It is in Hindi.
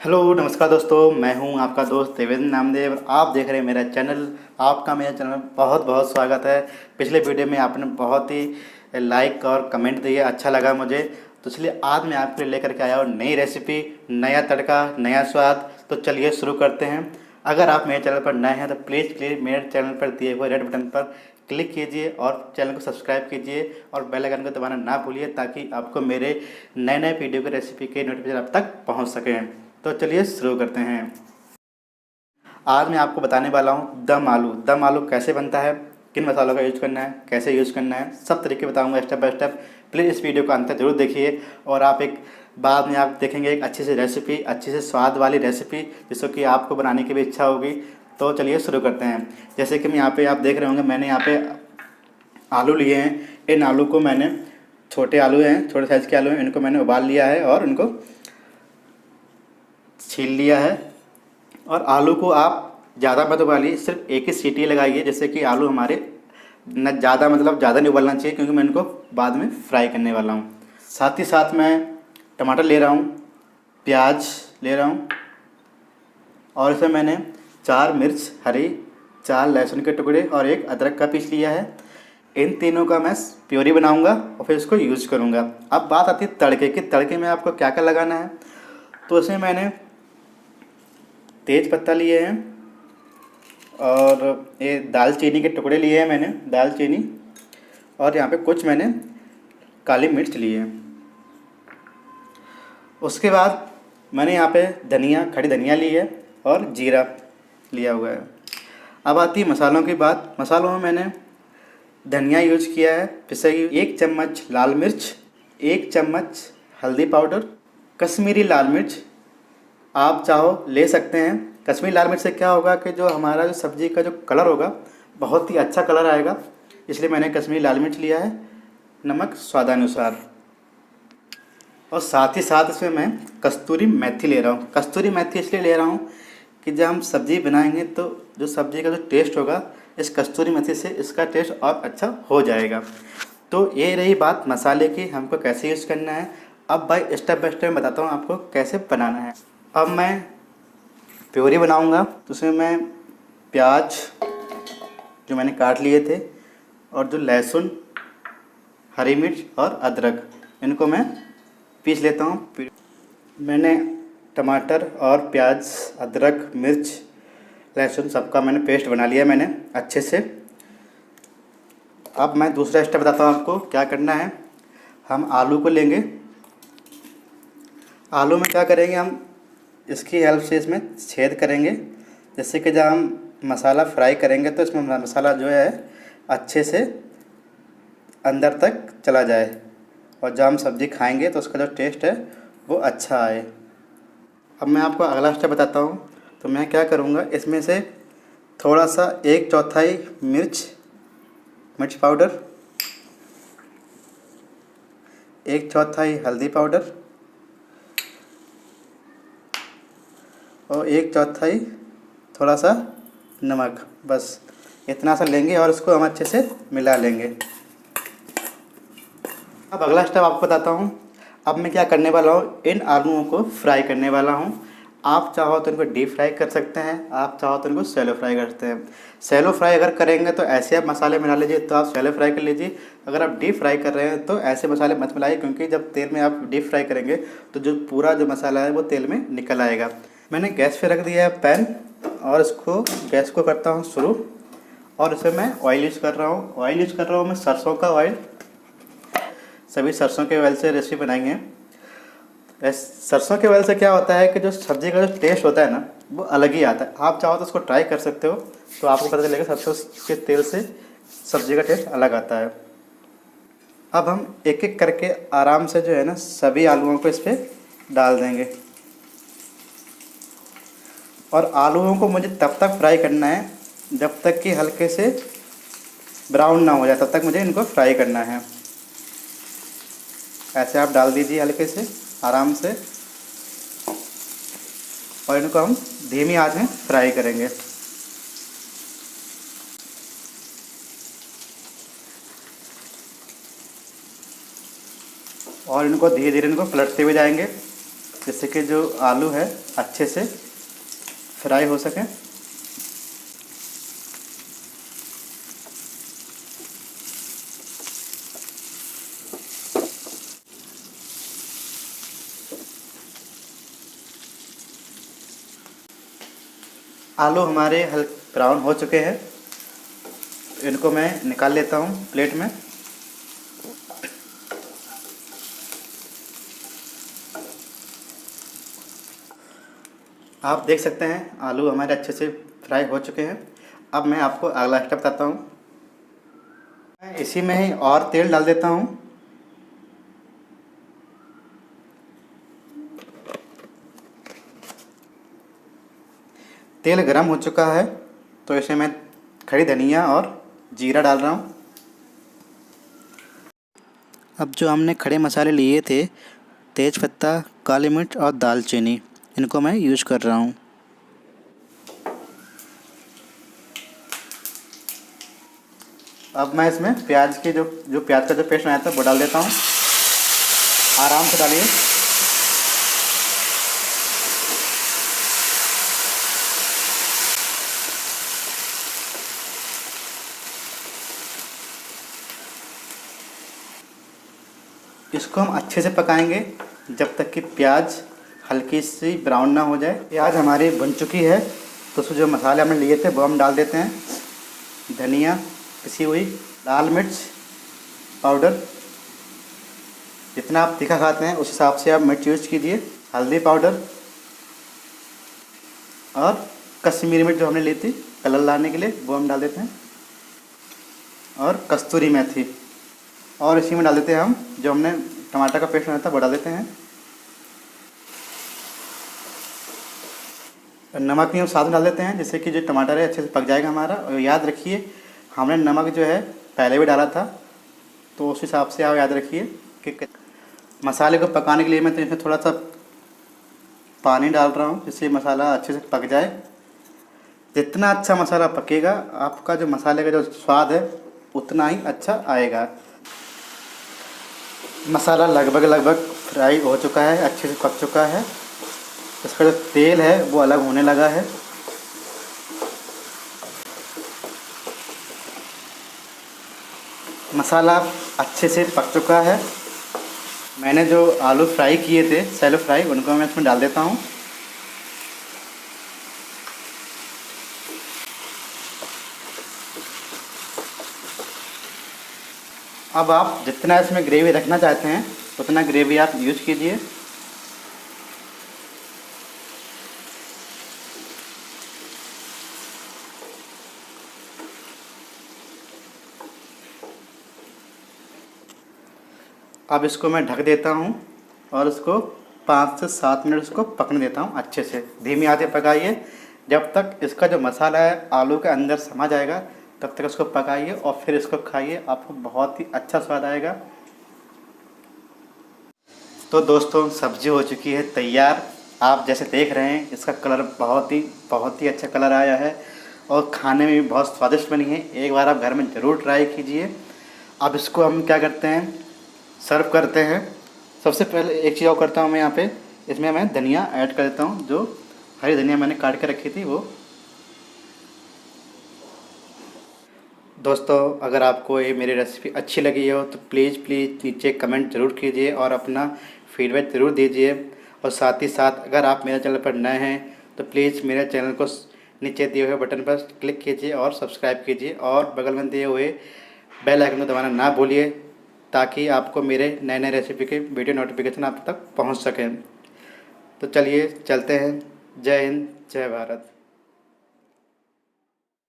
हेलो नमस्कार दोस्तों, मैं हूं आपका दोस्त देवेंद्र नामदेव। आप देख रहे हैं मेरा चैनल। आपका मेरे चैनल में बहुत बहुत स्वागत है। पिछले वीडियो में आपने बहुत ही लाइक और कमेंट दिए, अच्छा लगा मुझे। तो इसलिए आज मैं आपके लिए लेकर के आया हूँ नई रेसिपी, नया तड़का, नया स्वाद। तो चलिए शुरू करते हैं। अगर आप मेरे चैनल पर नए हैं तो प्लीज़ मेरे चैनल पर दिए हुए रेड बटन पर क्लिक कीजिए और चैनल को सब्सक्राइब कीजिए और बेल आइकन को दबाना ना भूलिए, ताकि आपको मेरे नए नए वीडियो के रेसिपी के नोटिफिकेशन आप तक पहुँच सकें। तो चलिए शुरू करते हैं। आज मैं आपको बताने वाला हूँ दम आलू। दम आलू कैसे बनता है, किन मसालों का यूज़ करना है, कैसे यूज़ करना है, सब तरीके बताऊँगा स्टेप बाय स्टेप। प्लीज़ इस वीडियो को अंत तक जरूर देखिए और आप एक बाद में आप देखेंगे एक अच्छी सी रेसिपी, अच्छी से स्वाद वाली रेसिपी, जिसको कि आपको बनाने की भी इच्छा होगी। तो चलिए शुरू करते हैं। जैसे कि मैं यहाँ पे आप देख रहे होंगे, मैंने यहाँ पे आलू लिए हैं। इन आलू को मैंने, छोटे आलू हैं, छोटे साइज़ के आलू हैं, इनको मैंने उबाल लिया है और इनको छील लिया है। और आलू को आप ज़्यादा मत उबालिए, सिर्फ एक ही सीटी लगाइए, जिससे कि आलू हमारे न ज़्यादा, मतलब ज़्यादा नहीं उबलना चाहिए, क्योंकि मैं इनको बाद में फ्राई करने वाला हूँ। साथ ही साथ मैं टमाटर ले रहा हूँ, प्याज ले रहा हूँ और इसमें मैंने 4 मिर्च हरी, 4 लहसुन के टुकड़े और 1 अदरक का पीस लिया है। इन तीनों का मैं प्योरी बनाऊँगा और फिर इसको यूज़ करूँगा। अब बात आती है तड़के की। तड़के में आपको क्या क्या लगाना है। तो इसमें मैंने तेज पत्ता लिए हैं और ये दालचीनी के टुकड़े लिए हैं मैंने, दालचीनी। और यहाँ पे कुछ मैंने काली मिर्च लिए हैं। उसके बाद मैंने यहाँ पे धनिया, खड़ी धनिया ली है और जीरा लिया हुआ है। अब आती है मसालों की बात। मसालों में मैंने धनिया यूज किया है, जैसे कि 1 चम्मच लाल मिर्च, 1 चम्मच हल्दी पाउडर, कश्मीरी लाल मिर्च आप चाहो ले सकते हैं। कश्मीरी लाल मिर्च से क्या होगा कि जो हमारा जो सब्ज़ी का जो कलर होगा, बहुत ही अच्छा कलर आएगा, इसलिए मैंने कश्मीरी लाल मिर्च लिया है। नमक स्वादानुसार। और साथ ही साथ इसमें मैं कस्तूरी मेथी ले रहा हूँ। कस्तूरी मेथी इसलिए ले रहा हूँ कि जब हम सब्ज़ी बनाएंगे तो जो सब्ज़ी का जो टेस्ट होगा, इस कस्तूरी मेथी से इसका टेस्ट और अच्छा हो जाएगा। तो ये रही बात मसाले की, हमको कैसे यूज़ करना है। अब भाई स्टेप बाय स्टेप बताता हूँ आपको कैसे बनाना है। अब मैं प्योरी बनाऊंगा, तो उसमें मैं प्याज जो मैंने काट लिए थे और जो लहसुन, हरी मिर्च और अदरक, इनको मैं पीस लेता हूँ। मैंने टमाटर और प्याज, अदरक, मिर्च, लहसुन सबका मैंने पेस्ट बना लिया मैंने अच्छे से। अब मैं दूसरा स्टेप बताता हूँ आपको क्या करना है। हम आलू को लेंगे। आलू में क्या करेंगे, हम इसकी हेल्प से इसमें छेद करेंगे, जिससे कि जब हम मसाला फ्राई करेंगे तो इसमें मसाला जो है अच्छे से अंदर तक चला जाए और जब हम सब्ज़ी खाएंगे तो उसका जो टेस्ट है वो अच्छा आए। अब मैं आपको अगला स्टेप बताता हूँ। तो मैं क्या करूँगा, इसमें से थोड़ा सा 1/4 मिर्च पाउडर, 1/4 हल्दी पाउडर और 1/4 थोड़ा सा नमक, बस इतना सा लेंगे और इसको हम अच्छे से मिला लेंगे। अब अगला स्टेप आपको बताता हूँ। अब मैं क्या करने वाला हूँ, इन आलूओं को फ्राई करने वाला हूँ। आप चाहो तो इनको डीप फ्राई कर सकते हैं, आप चाहो तो इनको सैलो फ्राई कर सकते हैं। सैलो फ्राई अगर करेंगे तो ऐसे आप मसाले मिला लीजिए, तो आप सैलो फ्राई कर लीजिए। अगर आप डीप फ्राई कर रहे हैं तो ऐसे मसाले मत मिलाइए, क्योंकि जब तेल में आप डीप फ्राई करेंगे तो जो पूरा जो मसाला है वो तेल में निकल आएगा। मैंने गैस पे रख दिया है पैन और इसको गैस को करता हूँ शुरू। और इसमें मैं ऑयल यूज़ कर रहा हूँ। ऑयल यूज़ कर रहा हूँ मैं सरसों का ऑयल। सभी सरसों के ऑयल से रेसिपी बनाएंगे। सरसों के ऑयल से क्या होता है कि जो सब्ज़ी का जो टेस्ट होता है ना, वो अलग ही आता है। आप चाहो तो उसको ट्राई कर सकते हो, तो आपको पता चलेगा सरसों के तेल से सब्ज़ी का टेस्ट अलग आता है। अब हम एक एक करके आराम से जो है ना सभी आलूओं को इस पर डाल देंगे। और आलूओं को मुझे तब तक फ्राई करना है जब तक कि हल्के से ब्राउन ना हो जाए, तब तक मुझे इनको फ्राई करना है। ऐसे आप डाल दीजिए हल्के से आराम से, और इनको हम धीमी आंच में फ्राई करेंगे। और इनको धीरे धीरे इनको पलटते हुए जाएंगे। जिससे कि जो आलू है अच्छे से फ्राई हो सके। आलू हमारे हल्के ब्राउन हो चुके हैं, इनको मैं निकाल लेता हूँ प्लेट में। आप देख सकते हैं आलू हमारे अच्छे से फ्राई हो चुके हैं। अब मैं आपको अगला स्टेप बताता हूँ। मैं इसी में ही और तेल डाल देता हूँ। तेल गरम हो चुका है तो इसमें मैं खड़ी धनिया और जीरा डाल रहा हूँ। अब जो हमने खड़े मसाले लिए थे, तेज पत्ता, काली मिर्च और दालचीनी, इनको मैं यूज कर रहा हूँ। अब मैं इसमें प्याज के जो प्याज का जो पेस्ट बनाया था वो डाल देता हूँ। आराम से डालिए। इसको हम अच्छे से पकाएंगे जब तक कि प्याज हल्की सी ब्राउन ना हो जाए। प्याज हमारी भुन चुकी है तो उसमें जो मसाले हमने लिए थे वो हम डाल देते हैं। धनिया पिसी हुई, लाल मिर्च पाउडर, जितना आप तीखा खाते हैं उस हिसाब से आप मिर्च यूज कीजिए। हल्दी पाउडर और कश्मीरी मिर्च जो हमने ली थी कलर लाने के लिए वो हम डाल देते हैं, और कस्तूरी मेथी। और इसी में डाल देते हैं हम जो हमने टमाटर का पेस्ट बनाया था वो डाल देते हैं। नमक भी हम साथ में डाल देते हैं जिससे कि जो टमाटर है अच्छे से पक जाएगा हमारा। और याद रखिए हमने नमक जो है पहले भी डाला था, तो उस हिसाब से आप याद रखिए कि मसाले को पकाने के लिए मैं तो इसमें थोड़ा सा पानी डाल रहा हूँ जिससे मसाला अच्छे से पक जाए। जितना अच्छा मसाला पकेगा आपका जो मसाले का जो स्वाद है उतना ही अच्छा आएगा। मसाला लगभग फ्राई हो चुका है, अच्छे से पक चुका है। इसका जो तेल है वो अलग होने लगा है। मसाला अच्छे से पक चुका है। मैंने जो आलू फ्राई किए थे सैलो फ्राई, उनको मैं इसमें डाल देता हूँ। अब आप जितना इसमें ग्रेवी रखना चाहते हैं उतना ग्रेवी आप यूज कीजिए। अब इसको मैं ढक देता हूँ और इसको 5 से 7 मिनट इसको पकने देता हूँ अच्छे से। धीमी आंच पे पकाइए जब तक इसका जो मसाला है आलू के अंदर समा जाएगा, तब तक इसको पकाइए और फिर इसको खाइए, आपको बहुत ही अच्छा स्वाद आएगा। तो दोस्तों सब्ज़ी हो चुकी है तैयार। आप जैसे देख रहे हैं इसका कलर बहुत ही अच्छा कलर आया है और खाने में भी बहुत स्वादिष्ट बनी है। एक बार आप घर में ज़रूर ट्राई कीजिए। अब इसको हम क्या करते हैं, सर्व करते हैं। सबसे पहले एक चीज़ और करता हूँ मैं यहाँ पे, इसमें मैं धनिया ऐड कर देता हूँ। जो हरी धनिया मैंने काट के रखी थी वो। दोस्तों अगर आपको ये मेरी रेसिपी अच्छी लगी हो तो प्लीज़ नीचे कमेंट ज़रूर कीजिए और अपना फीडबैक ज़रूर दीजिए। और साथ ही साथ अगर आप मेरे चैनल पर नए हैं तो प्लीज़ मेरे चैनल को नीचे दिए हुए बटन पर क्लिक कीजिए और सब्सक्राइब कीजिए, और बगल में दिए हुए बेल आइकन को दबाना ना भूलिए ताकि आपको मेरे नए नए रेसिपी के वीडियो नोटिफिकेशन आप तक पहुंच सकें। तो चलिए चलते हैं। जय हिंद, जय भारत।